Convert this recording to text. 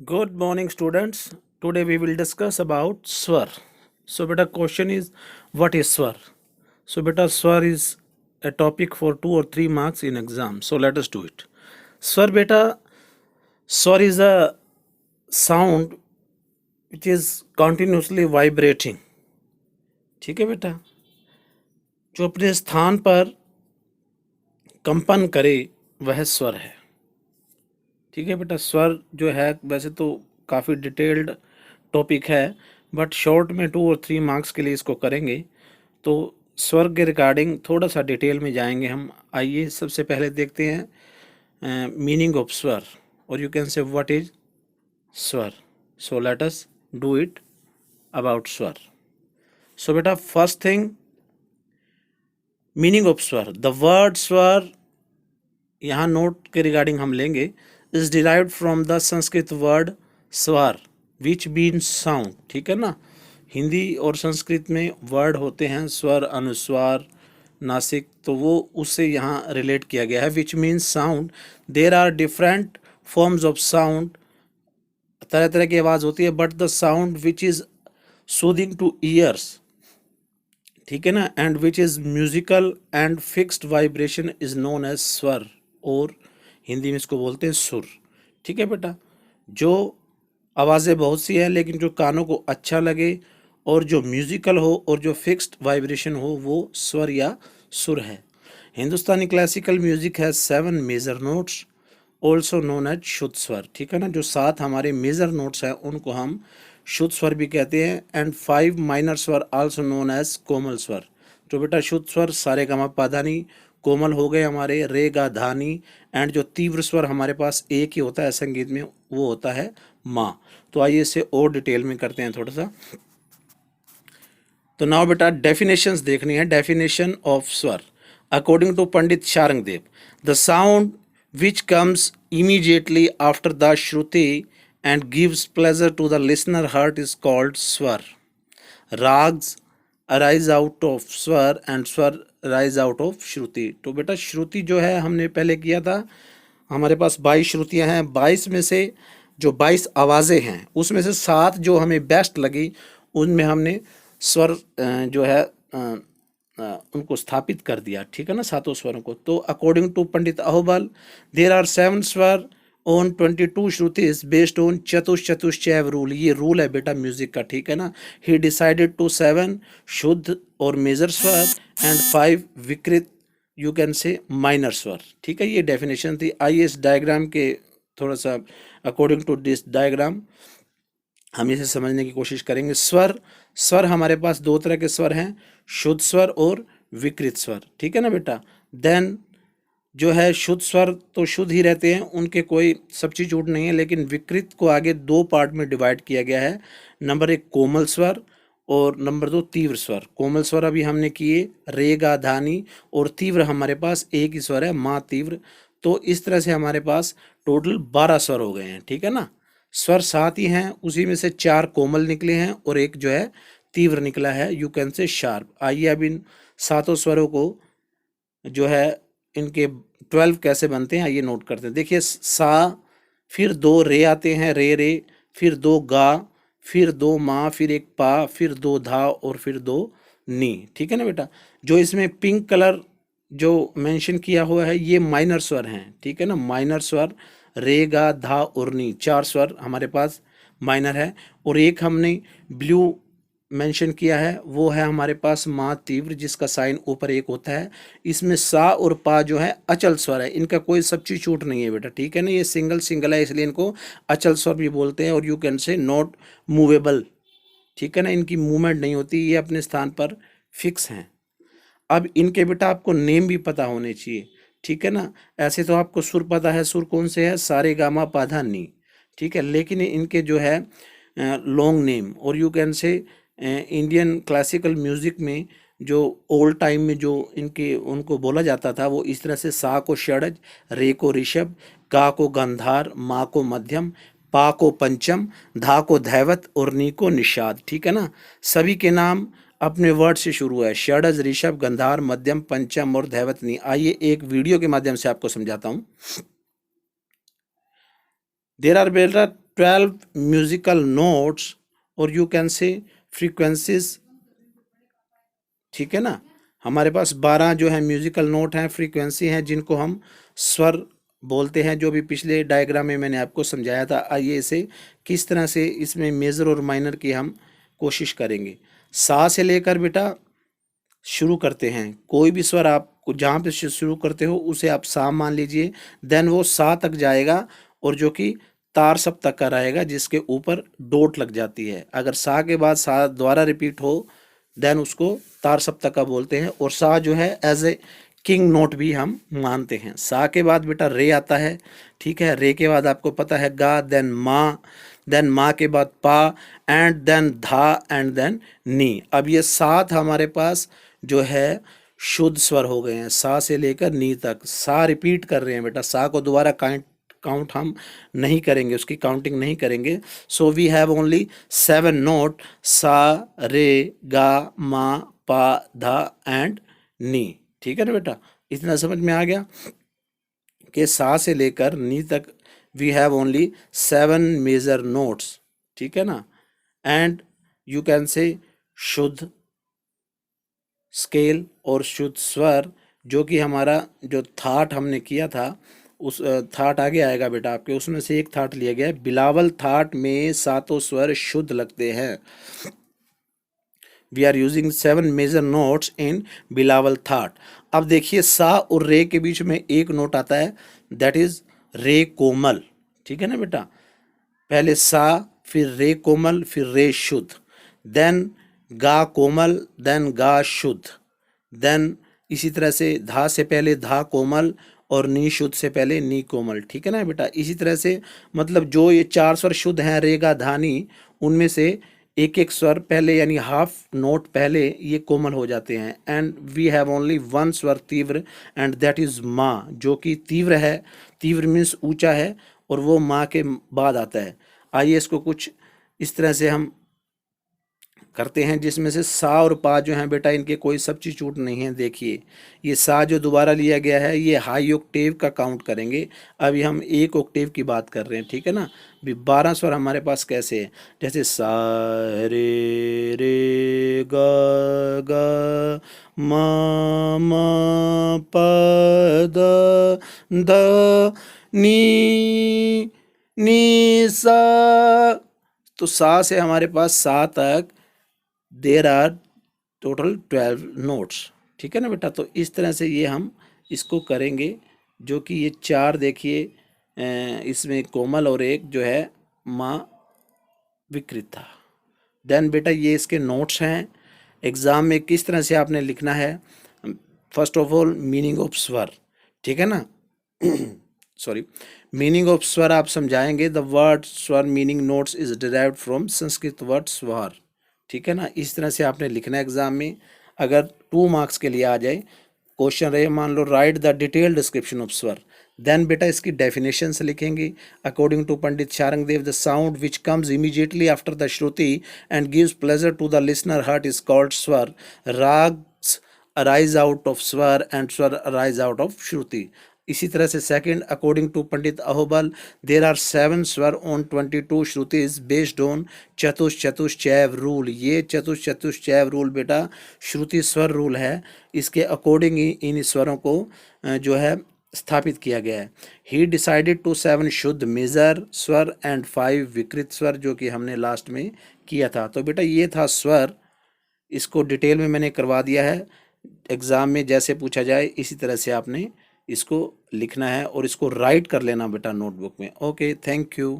Good morning, students. Today we will discuss about swar. So, beta, question is what is swar? So, beta, swar is a topic for 2 or 3 marks in exam. So, let us do it. Swar, beta, swar is a sound which is continuously vibrating. ठीक है बेटा, जो अपने स्थान पर कंपन करे वह स्वर है. ठीक है बेटा, स्वर जो है वैसे तो काफ़ी डिटेल्ड टॉपिक है, बट शॉर्ट में 2 और 3 मार्क्स के लिए इसको करेंगे. तो स्वर के रिगार्डिंग थोड़ा सा डिटेल में जाएंगे हम. आइए सबसे पहले देखते हैं मीनिंग ऑफ स्वर, और you can say what is swar. So let us do it about swar. So बेटा, first thing, meaning of swar. The word swar यहाँ नोट के रिगार्डिंग हम लेंगे. Is derived from the Sanskrit word swar which means sound. ठीक है ना, हिंदी और संस्कृत में वर्ड होते हैं स्वर, अनुस्वार, नासिक, तो वो उससे यहाँ रिलेट किया गया है. Which means sound. There are different forms of sound, तरह तरह की आवाज़ होती है, but the sound which is soothing to ears, ठीक है ना, and which is musical and fixed vibration is known as swar, और हिंदी में इसको बोलते हैं सुर. ठीक है बेटा, जो आवाज़ें बहुत सी हैं लेकिन जो कानों को अच्छा लगे और जो म्यूजिकल हो और जो फिक्स्ड वाइब्रेशन हो वो स्वर या सुर है. हिंदुस्तानी क्लासिकल म्यूजिक है 7 major notes also known as shuddh swar. ठीक है ना, जो 7 हमारे मेजर नोट्स हैं उनको हम शुद्ध स्वर भी कहते हैं. एंड 5 माइनर स्वर आल्सो नोन एज कोमल स्वर. तो बेटा शुद्ध स्वर सारे गा मा पा धा नी, कोमल हो गए हमारे रे गा धा नी, एंड जो तीव्र स्वर हमारे पास एक ही होता है संगीत में वो होता है माँ. तो आइए इसे और डिटेल में करते हैं थोड़ा सा. तो नाउ बेटा डेफिनेशंस देखनी है. Definition of swar according to Pandit Sharangdev, the sound which comes immediately after the shruti and gives pleasure to the listener heart is called swar. Rags arise out of swar and swar rise out of shruti. तो बेटा श्रुति जो है हमने पहले किया था, हमारे पास 22 श्रुतियाँ हैं. 22 में से जो 22 आवाज़ें हैं उसमें से 7 जो हमें बेस्ट लगी उनमें हमने स्वर जो है उनको स्थापित कर दिया. ठीक है ना, 7 स्वरों को. तो according to Pandit Ahobal there are 7 swar on 22 shrutis based on चतुश्चैव rule. ये रूल है बेटा म्यूजिक का. ठीक है ना, ही डिसाइडेड टू 7 शुद्ध और मेजर स्वर एंड 5 विकृत, यू कैन से माइनर स्वर. ठीक है, ये डेफिनेशन थी. आइए इस डायग्राम के थोड़ा सा अकॉर्डिंग टू दिस डायग्राम हम इसे समझने की कोशिश करेंगे. स्वर, स्वर हमारे पास 2 तरह के स्वर हैं, शुद्ध स्वर और विकृत स्वर. ठीक है ना बेटा. देन जो है शुद्ध स्वर तो शुद्ध ही रहते हैं, उनके कोई सब्स्टिट्यूट नहीं है, लेकिन विकृत को आगे 2 पार्ट में डिवाइड किया गया है. नंबर 1 कोमल स्वर और नंबर 2 तीव्र स्वर. कोमल स्वर अभी हमने किए रे गा धा नी, और तीव्र हमारे पास एक ही स्वर है माँ तीव्र. तो इस तरह से हमारे पास टोटल 12 स्वर हो गए हैं. ठीक है ना, स्वर 7 ही हैं, उसी में से 4 कोमल निकले हैं और एक जो है तीव्र निकला है, यू कैन से शार्प. आइए अब इन 7 स्वरों को जो है इनके 12 कैसे बनते हैं आइए नोट करते हैं. देखिए सा, फिर 2 रे आते हैं रे रे, फिर 2 गा, फिर 2 मा, फिर 1 पा, फिर 2 धा और फिर 2 नी. ठीक है ना बेटा, जो इसमें पिंक कलर जो मेंशन किया हुआ है ये माइनर स्वर हैं. ठीक है ना, माइनर स्वर रे गा धा और नी, 4 स्वर हमारे पास माइनर है. और एक हमने ब्लू मेंशन किया है वो है हमारे पास माँ तीव्र, जिसका साइन ऊपर 1 होता है. इसमें सा और पा जो है अचल स्वर है, इनका कोई सब्स्टिट्यूट नहीं है बेटा. ठीक है ना, ये सिंगल सिंगल है इसलिए इनको अचल स्वर भी बोलते हैं, और यू कैन से नॉट मूवेबल. ठीक है ना, इनकी मूवमेंट नहीं होती, ये अपने स्थान पर फिक्स हैं. अब इनके बेटा आपको नेम भी पता होने चाहिए. ठीक है ना, ऐसे तो आपको सुर पता है, सुर कौन से है सारे गामा पाधा नी. ठीक है, लेकिन इनके जो है लॉन्ग नेम, और यू कैन से इंडियन क्लासिकल म्यूज़िक में जो ओल्ड टाइम में जो इनके उनको बोला जाता था वो इस तरह से: सा को षडज, रे को ऋषभ, गा को गंधार, मा को मध्यम, पा को पंचम, धा को धैवत और नी को निषाद. ठीक है ना, सभी के नाम अपने वर्ड से शुरू है: षडज, ऋषभ, गंधार, मध्यम, पंचम और धैवत नी. आइए एक वीडियो के माध्यम से आपको समझाता हूँ. देर आर 12 म्यूजिकल नोट्स और यू कैन से फ्रीक्वेंसीज, ठीक है ना। हमारे पास 12 जो है म्यूजिकल नोट हैं, फ्रीक्वेंसी हैं, जिनको हम स्वर बोलते हैं, जो भी पिछले डायग्राम में मैंने आपको समझाया था। आइए इसे किस तरह से इसमें मेजर और माइनर की हम कोशिश करेंगे। सा से लेकर बेटा शुरू करते हैं, कोई भी स्वर आप जहाँ पे शुरू करते हो उसे आप सा मान लीजिए, देन वो सा तक जाएगा और जो कि तार सप्तक का रहेगा, जिसके ऊपर डोट लग जाती है। अगर सा के बाद सा दोबारा रिपीट हो देन उसको तार सप्तक का बोलते हैं। और सा जो है एज ए किंग नोट भी हम मानते हैं। सा के बाद बेटा रे आता है, ठीक है। रे के बाद आपको पता है गा, देन माँ के बाद पा, एंड देन धा, एंड देन नी। अब ये 7 हमारे पास जो है शुद्ध स्वर हो गए हैं, सा से लेकर नी तक। सा रिपीट कर रहे हैं बेटा, सा को दोबारा काउंट हम नहीं करेंगे, उसकी काउंटिंग नहीं करेंगे। So we have only 7 note, sa, re, गा, मा, पा, धा एंड नी, ठीक है ना बेटा। इतना समझ में आ गया कि सा से लेकर नी तक we have only 7 major notes, ठीक है ना। एंड यू कैन से शुद्ध स्केल और शुद्ध स्वर, जो कि हमारा जो थाट हमने किया था, उस थाट आगे आएगा बेटा आपके, उसमें से एक थाट लिया गया है। बिलावल थाट में 7 स्वर शुद्ध लगते हैं। We are using 7 major notes in Bilawal thaat. अब देखिए सा और रे के बीच में एक नोट आता है, दैट इज रे कोमल, ठीक है ना बेटा। पहले सा, फिर रे कोमल, फिर रे शुद्ध, देन गा कोमल, देन गा शुद्ध, देन इसी तरह से धा से पहले धा कोमल और नी शुद्ध से पहले नी कोमल, ठीक है ना बेटा। इसी तरह से मतलब जो ये 4 स्वर शुद्ध हैं रे गा धा नी, उनमें से एक एक स्वर पहले यानी हाफ नोट पहले ये कोमल हो जाते हैं। एंड वी हैव ओनली 1 स्वर तीव्र, एंड दैट इज माँ, जो कि तीव्र है। तीव्र मीन्स ऊंचा है और वो माँ के बाद आता है। आइए इसको कुछ इस तरह से हम करते हैं, जिसमें से सा और पा जो हैं बेटा, इनके कोई सब्स्टिट्यूट नहीं है। देखिए ये सा जो दोबारा लिया गया है, ये हाई ऑक्टेव का काउंट करेंगे। अभी हम एक ऑक्टेव की बात कर रहे हैं, ठीक है ना। अभी 12 स्वर हमारे पास कैसे हैं, जैसे सा, रे गा मा पा धा नी सा। तो सा से हमारे पास सा तक देर आर टोटल 12 नोट्स, ठीक है ना बेटा। तो इस तरह से ये हम इसको करेंगे, जो कि ये 4 देखिए इसमें कोमल और एक जो है माँ विकृत था। देन बेटा ये इसके नोट्स हैं। एग्ज़ाम में किस तरह से आपने लिखना है, first of all meaning of स्वर, ठीक है ना। सॉरी, मीनिंग ऑफ स्वर आप समझाएंगे। द वर्ड स्वर meaning notes is derived from Sanskrit word स्वर, ठीक है ना। इस तरह से आपने लिखना है एग्जाम में। अगर 2 मार्क्स के लिए आ जाए क्वेश्चन रहे, मान लो right the detail description of swar, then बेटा इसकी डेफिनेशन से लिखेंगे। According to Pandit Sharangdev, the sound which comes immediately after the shruti and gives pleasure to the listener heart is called swar. Ragas arise out of swar and swar arise out of shruti. इसी तरह से second, according to Pandit Ahobal, there are 7 swar on 22 shrutis based on चतुश्चैव rule. ये चतुश्चैव rule बेटा श्रुति स्वर rule है, इसके according ही इन स्वरों को जो है स्थापित किया गया है। ही डिसाइडेड टू 7 शुद्ध मेजर स्वर एंड 5 विकृत स्वर, जो कि हमने लास्ट में किया था। तो बेटा ये था स्वर, इसको डिटेल में मैंने करवा दिया है। एग्ज़ाम में जैसे पूछा जाए इसी तरह से आपने इसको लिखना है और इसको राइट कर लेना बेटा नोटबुक में। Okay, thank you.